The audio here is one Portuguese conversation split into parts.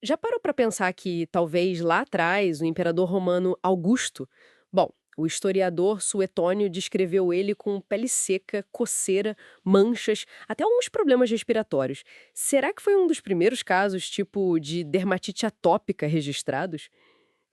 Já parou para pensar que talvez lá atrás o imperador romano Augusto, bom, o historiador Suetônio descreveu ele com pele seca, coceira, manchas, até alguns problemas respiratórios. Será que foi um dos primeiros casos tipo de dermatite atópica registrados?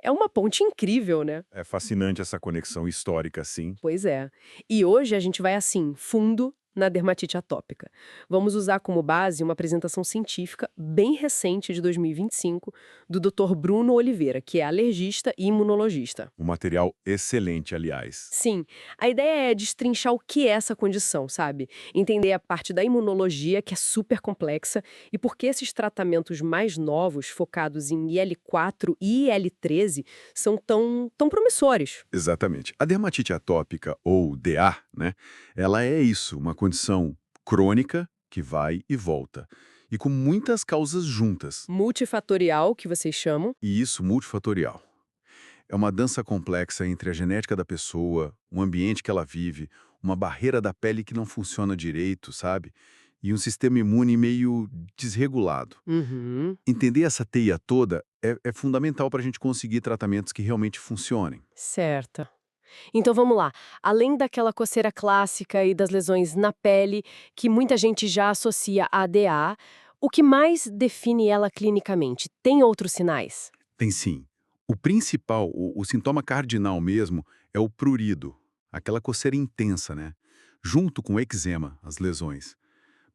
É uma ponte incrível, né? É fascinante essa conexão histórica, sim. Pois é. E hoje a gente vai assim, fundo na dermatite atópica. Vamos usar como base uma apresentação científica bem recente de 2025 do Dr. Bruno Oliveira, que é alergista e imunologista. Um material excelente, aliás. Sim, a ideia é destrinchar o que é essa condição, sabe? Entender a parte da imunologia, que é super complexa, e por que esses tratamentos mais novos, focados em IL-4 e IL-13, são tão promissores. Exatamente. A dermatite atópica, ou DA, né? Ela é isso, uma condição crônica que vai e volta. E com muitas causas juntas. Multifatorial, que vocês chamam. E isso multifatorial. É uma dança complexa entre a genética da pessoa, o ambiente que ela vive, uma barreira da pele que não funciona direito, sabe? E um sistema imune meio desregulado. Uhum. Entender essa teia toda é fundamental para a gente conseguir tratamentos que realmente funcionem. Certo. Então vamos lá. Além daquela coceira clássica e das lesões na pele, que muita gente já associa à ADA, o que mais define ela clinicamente? Tem outros sinais? Tem sim. O principal, o sintoma cardinal mesmo, é o prurido, aquela coceira intensa, né? Junto com o eczema, as lesões.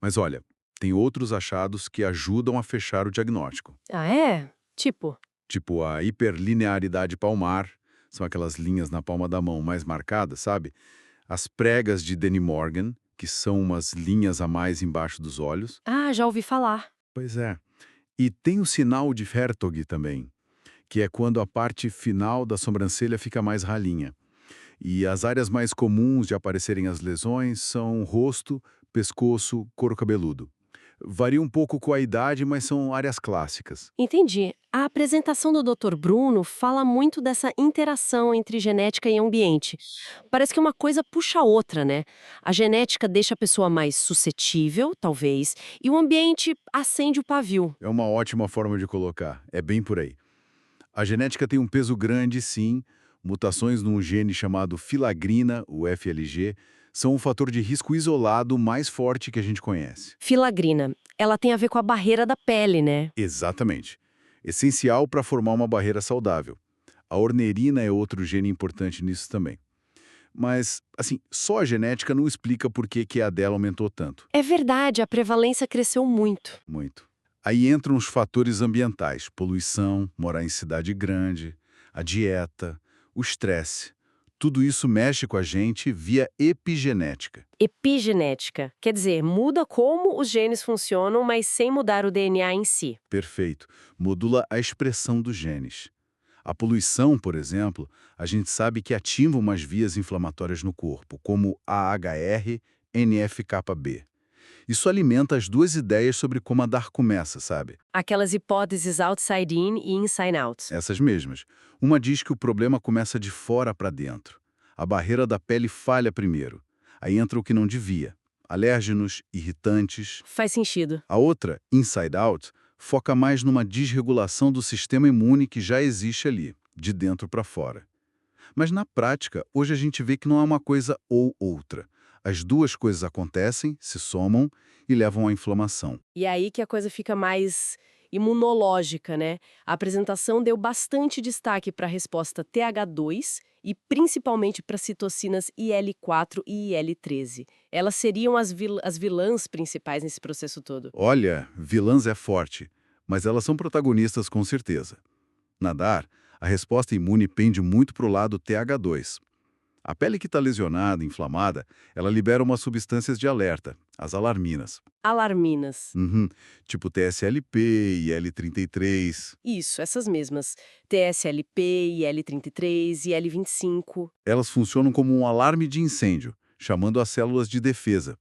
Mas olha, tem outros achados que ajudam a fechar o diagnóstico. Ah, é? Tipo, Tipo a hiperlinearidade palmar, são aquelas linhas na palma da mão mais marcadas, sabe? As pregas de Denny Morgan, que são umas linhas a mais embaixo dos olhos. ah, já ouvi falar. Pois é. E tem o sinal de Hertog também, que é quando a parte final da sobrancelha fica mais ralinha. E as áreas mais comuns de aparecerem as lesões são rosto, pescoço, couro cabeludo. Varia um pouco com a idade, mas são áreas clássicas. Entendi. A apresentação do Dr. Bruno fala muito dessa interação entre genética e ambiente. Parece que uma coisa puxa a outra, né? A genética deixa a pessoa mais suscetível, talvez, e o ambiente acende o pavio. É uma ótima forma de colocar, é bem por aí. A genética tem um peso grande, sim. Mutações num gene chamado filagrina, o FLG, são um fator de risco isolado mais forte que a gente conhece. Filagrina, ela tem a ver com a barreira da pele, né? Exatamente. Essencial para formar uma barreira saudável. A ornerina é outro gene importante nisso também. Mas, assim, só a genética não explica por que que a dela aumentou tanto. É verdade, a prevalência cresceu muito. Muito. Aí entram os fatores ambientais, poluição, morar em cidade grande, a dieta, o estresse. Tudo isso mexe com a gente via epigenética. Epigenética, quer dizer, muda como os genes funcionam, mas sem mudar o DNA em si. Perfeito. Modula a expressão dos genes. A poluição, por exemplo, a gente sabe que ativa umas vias inflamatórias no corpo, como AHR, NF-κB. Isso alimenta as duas ideias sobre como a dar começa, sabe? Aquelas hipóteses outside in e inside out. Essas mesmas. Uma diz que o problema começa de fora para dentro. A barreira da pele falha primeiro. Aí entra o que não devia. Alérgenos, irritantes. Faz sentido. A outra, inside out, foca mais numa desregulação do sistema imune que já existe ali, de dentro para fora. Mas na prática, hoje a gente vê que não é uma coisa ou outra. As duas coisas acontecem, se somam e levam à inflamação. E é aí que a coisa fica mais imunológica, né? A apresentação deu bastante destaque para a resposta TH2 e principalmente para citocinas IL-4 e IL-13. Elas seriam as vilãs principais nesse processo todo. Olha, vilãs é forte, mas elas são protagonistas com certeza. Nadar, a resposta imune pende muito para o lado TH2. A pele que está lesionada, inflamada, ela libera umas substâncias de alerta, as alarminas. Alarminas. Uhum, tipo TSLP, IL-33. Isso, essas mesmas. TSLP, IL-33, IL-25. Elas funcionam como um alarme de incêndio, chamando as células de defesa.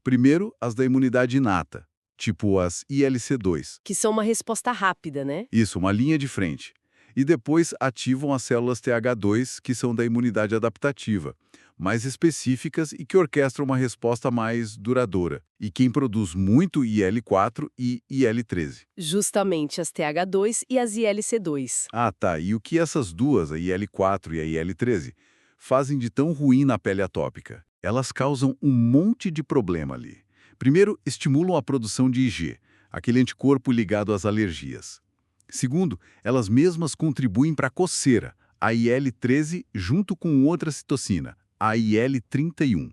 Primeiro, as da imunidade inata, tipo as ILC2. Que são uma resposta rápida, né? Isso, uma linha de frente. E depois ativam as células TH2, que são da imunidade adaptativa, mais específicas e que orquestram uma resposta mais duradoura. E quem produz muito IL-4 e IL-13. Justamente as TH2 e as ILC2. Ah, tá. E o que essas duas, a IL-4 e a IL-13, fazem de tão ruim na pele atópica? Elas causam um monte de problema ali. Primeiro, estimulam a produção de IG, aquele anticorpo ligado às alergias. Segundo, elas mesmas contribuem para a coceira, a IL-13 junto com outra citocina, a IL-31.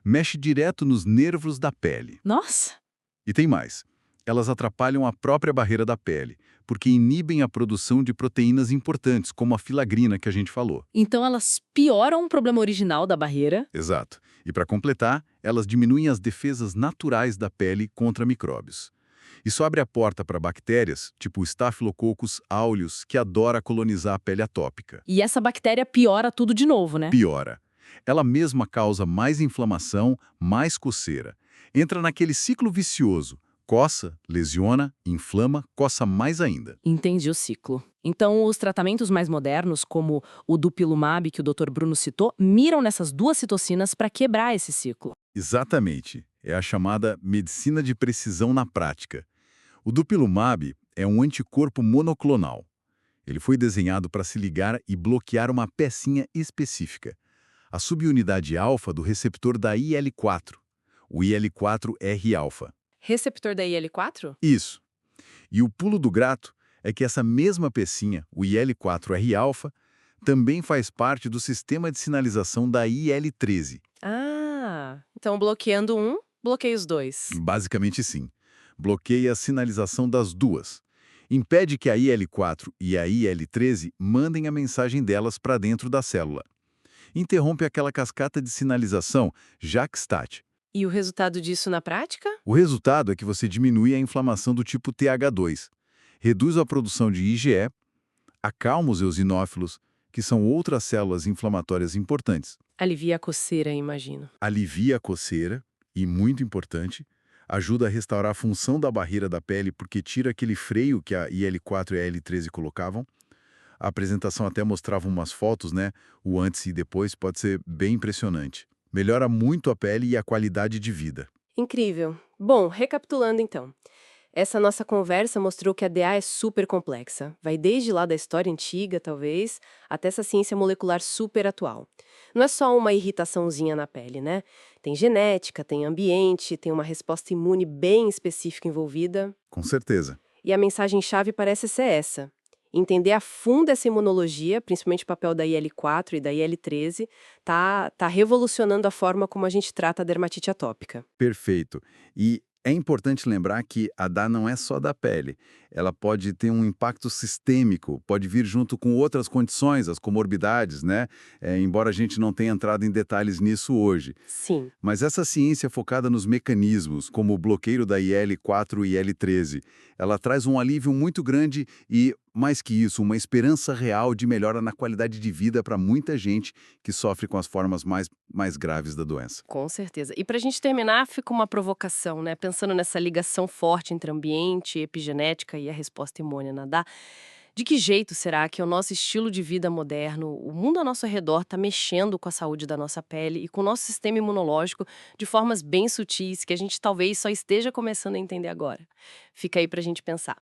Mexe direto nos nervos da pele. Nossa! E tem mais. Elas atrapalham a própria barreira da pele, porque inibem a produção de proteínas importantes, como a filagrina que a gente falou. Então elas pioram o problema original da barreira. Exato. E para completar, elas diminuem as defesas naturais da pele contra micróbios. Isso abre a porta para bactérias, tipo o Staphylococcus aureus, que adora colonizar a pele atópica. E essa bactéria piora tudo de novo, né? Piora. Ela mesma causa mais inflamação, mais coceira. Entra naquele ciclo vicioso. Coça, lesiona, inflama, coça mais ainda. Entendi o ciclo. Então, os tratamentos mais modernos, como o dupilumab que o Dr. Bruno citou, miram nessas duas citocinas para quebrar esse ciclo. Exatamente. É a chamada medicina de precisão na prática. O dupilumab é um anticorpo monoclonal. Ele foi desenhado para se ligar e bloquear uma pecinha específica, a subunidade alfa do receptor da IL-4, o IL-4R-alfa. Receptor da IL-4? Isso. E o pulo do gato é que essa mesma pecinha, o IL-4R-alfa, também faz parte do sistema de sinalização da IL-13. Ah, então bloqueando um, bloqueia os dois. Basicamente sim. Bloqueia a sinalização das duas. Impede que a IL-4 e a IL-13 mandem a mensagem delas para dentro da célula. Interrompe aquela cascata de sinalização JAK-STAT. E o resultado disso na prática? O resultado é que você diminui a inflamação do tipo TH2, reduz a produção de IgE, acalma os eosinófilos, que são outras células inflamatórias importantes, Alivia a coceira, imagino. alivia a coceira e, muito importante, ajuda a restaurar a função da barreira da pele porque tira aquele freio que a IL-4 e a IL-13 colocavam. A apresentação até mostrava umas fotos, né? O antes e depois pode ser bem impressionante. Melhora muito a pele e a qualidade de vida. Incrível. Bom, recapitulando então. Essa nossa conversa mostrou que a DA é super complexa. Vai desde lá da história antiga, talvez, até essa ciência molecular super atual. Não é só uma irritaçãozinha na pele, né? Tem genética, tem ambiente, tem uma resposta imune bem específica envolvida. Com certeza. E a mensagem-chave parece ser essa. Entender a fundo essa imunologia, principalmente o papel da IL-4 e da IL-13, tá revolucionando a forma como a gente trata a dermatite atópica. Perfeito. E é importante lembrar que a DA não é só da pele. Ela pode ter um impacto sistêmico, pode vir junto com outras condições, as comorbidades, né? Embora a gente não tenha entrado em detalhes nisso hoje. Sim. Mas essa ciência focada nos mecanismos, como o bloqueio da IL-4 e IL-13, ela traz um alívio muito grande e, mais que isso, uma esperança real de melhora na qualidade de vida para muita gente que sofre com as formas mais graves da doença. Com certeza. E para a gente terminar, fica uma provocação, né? Pensando nessa ligação forte entre ambiente, epigenética e a resposta imune na DA. De que jeito será que o nosso estilo de vida moderno, o mundo ao nosso redor, está mexendo com a saúde da nossa pele e com o nosso sistema imunológico de formas bem sutis que a gente talvez só esteja começando a entender agora? Fica aí para a gente pensar.